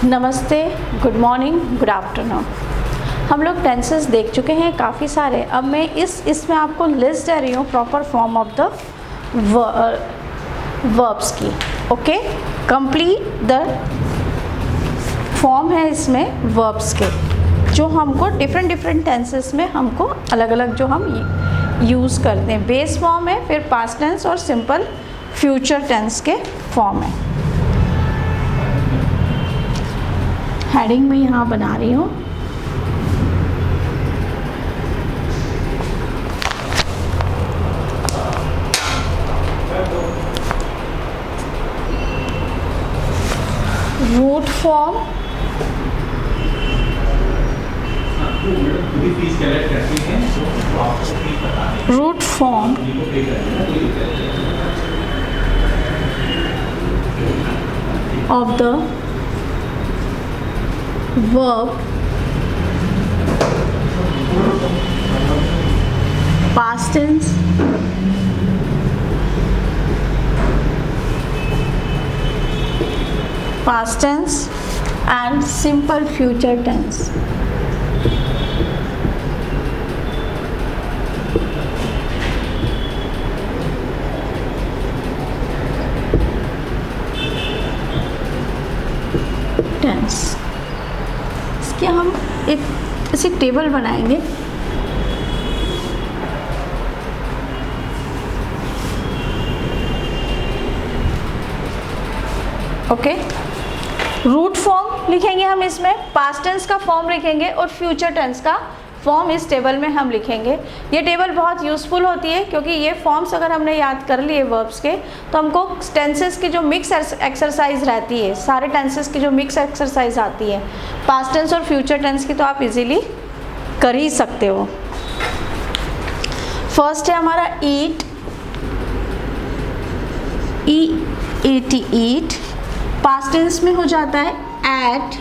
नमस्ते, good morning, good afternoon. हम लोग टेंसेस देख चुके हैं काफ़ी सारे। अब मैं इसमें आपको लिस्ट दे रही हूँ proper form of the verbs की। ओके, कंप्लीट द फॉर्म है इसमें वर्ब्स के, जो हमको डिफरेंट टेंसेस में हमको अलग अलग जो हम यूज़ करते हैं। बेस फॉर्म है, फिर पास्ट टेंस और सिंपल फ्यूचर टेंस के फॉर्म है। हेडिंग में यहाँ बना रही हूँ। Root form, root form of the verb past tense, past tense and simple future tense. Tense कि हम एक ऐसी टेबल बनाएंगे। ओके, रूट फॉर्म लिखेंगे हम इसमें, पास्ट टेंस का फॉर्म लिखेंगे और फ्यूचर टेंस का फॉर्म इस टेबल में हम लिखेंगे। ये टेबल बहुत यूज़फुल होती है क्योंकि ये फॉर्म्स अगर हमने याद कर लिए वर्ब्स के, तो हमको टेंसेस की जो मिक्स एक्सरसाइज रहती है, सारे टेंसेस की जो मिक्स एक्सरसाइज आती है पास्ट टेंस और फ्यूचर टेंस की, तो आप इजीली कर ही सकते हो। फर्स्ट है हमारा eat, EAT, eat. Past tense में हो जाता है एट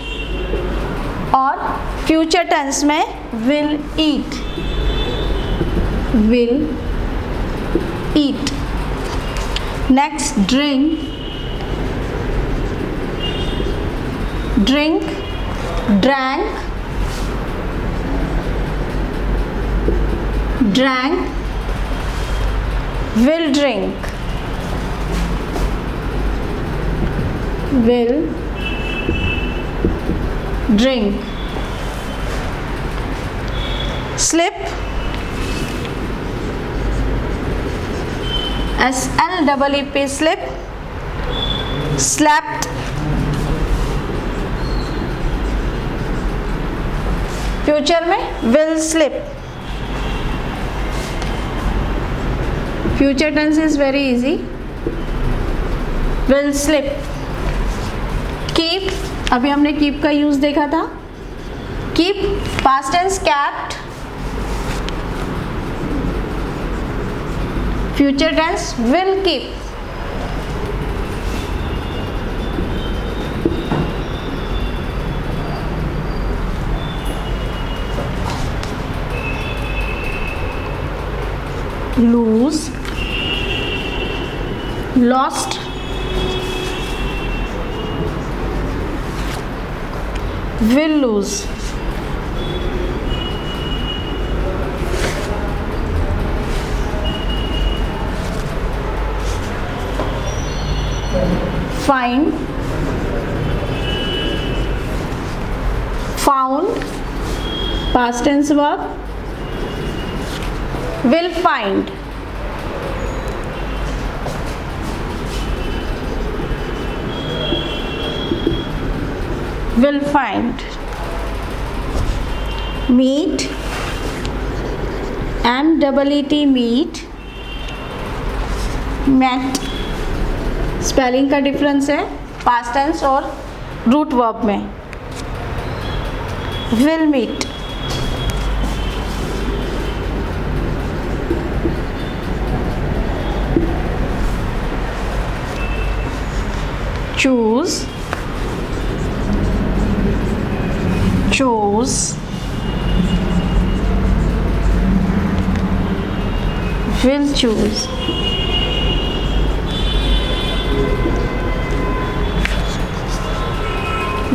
और फ्यूचर टेंस में will eat, will eat. Next drink, drink, drank, drank, will drink, will drink. Sleep, SLEEP, sleep. Slept, future में will sleep. Future tense is very easy, will sleep. Keep, अभी हमने keep का use देखा था। Keep, past tense kept, future tense will keep. Lose, lost, will lose। find, found, past tense verb, will find। will find। meet, MEET, meet, met। Spelling का difference है past tense और root verb में। will meet। choose, chose, will choose।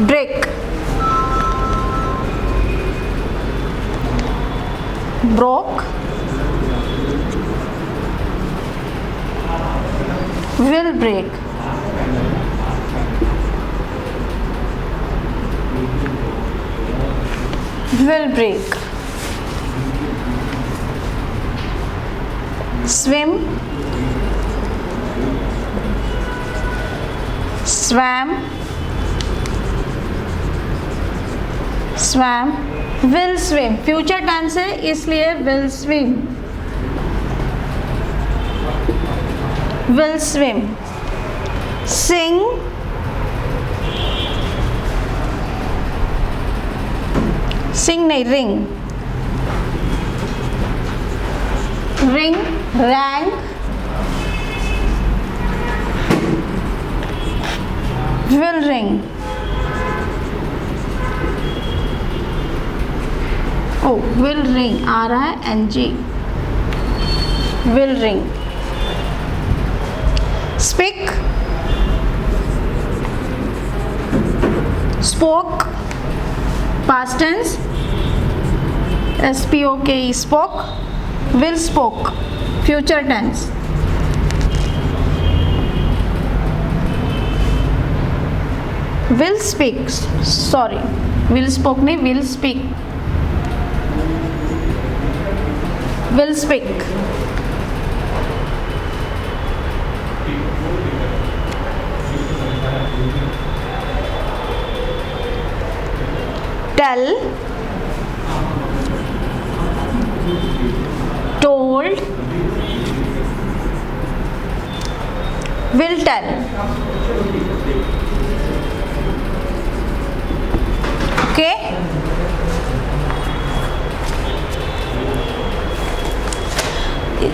brick, will break, will break, swim, swam, swam, will swim, future tense है इसलिए will swim, will swim, sing, sing नहीं ring, ring, rang, will ring, oh will ring आ रहा है ng, will ring, speak, spoke, past tense, spoke, spoke, will spoke, future tense, will speak, sorry will spoke नहीं will speak, will speak, tell, told, will tell, okay.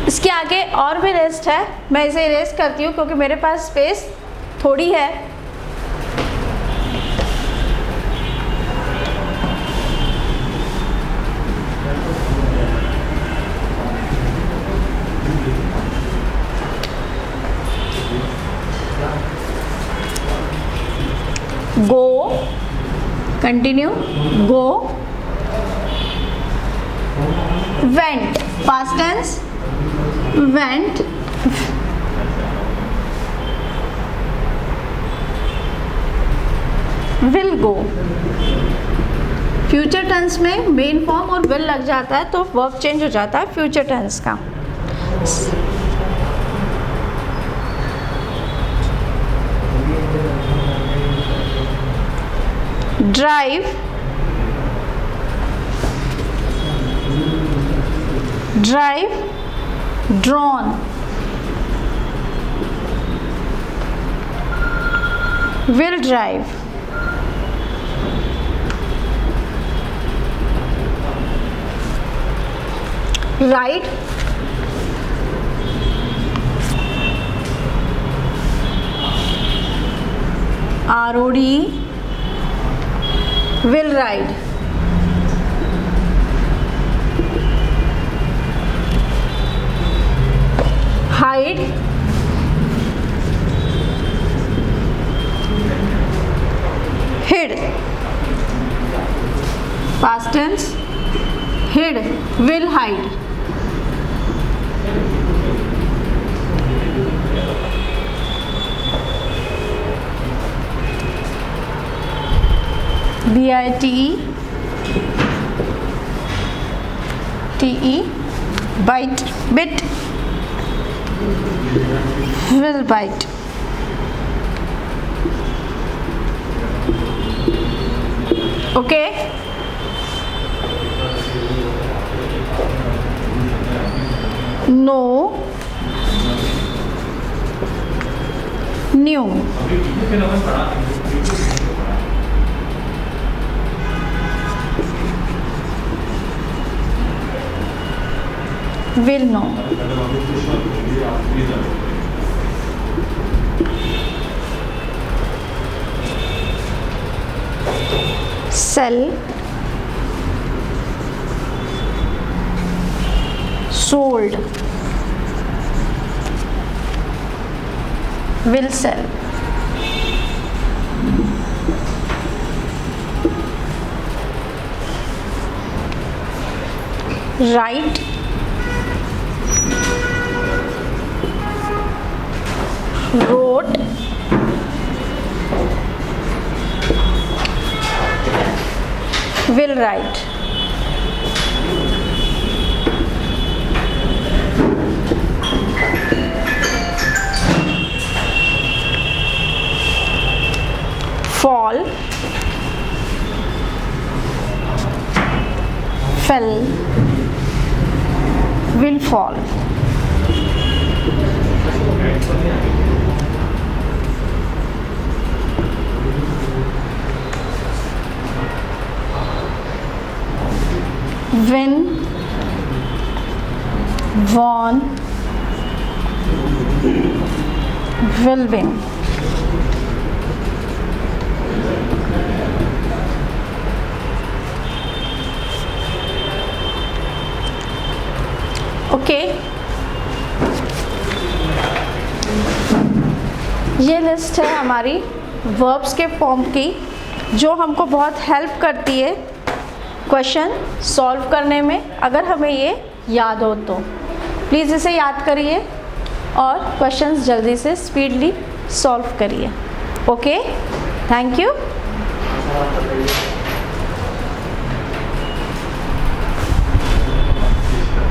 इसके आगे और भी rest है, मैं इसे इरेज करती हूँ क्योंकि मेरे पास स्पेस थोड़ी है। go, continue, go, went, past tense, went, will go, future tense में मेन फॉर्म और will लग जाता है तो वर्ब चेंज हो जाता है फ्यूचर टेंस का। drive, drive, drawn, will drive, ride, ROD, will ride, hide, hid, past tense, hid, will hide, BITE, bite, bit, will bite, okay. No, new, will know, sell, sold, will sell, write, wrote, will write. Fall, fell, will fall. Win, won, will win. Okay, ये list है हमारी verbs के form की, जो हमको बहुत help करती है क्वेश्चन सॉल्व करने में, अगर हमें ये याद हो तो। प्लीज़ इसे याद करिए और क्वेश्चंस जल्दी से स्पीडली सॉल्व करिए। Okay, thank you.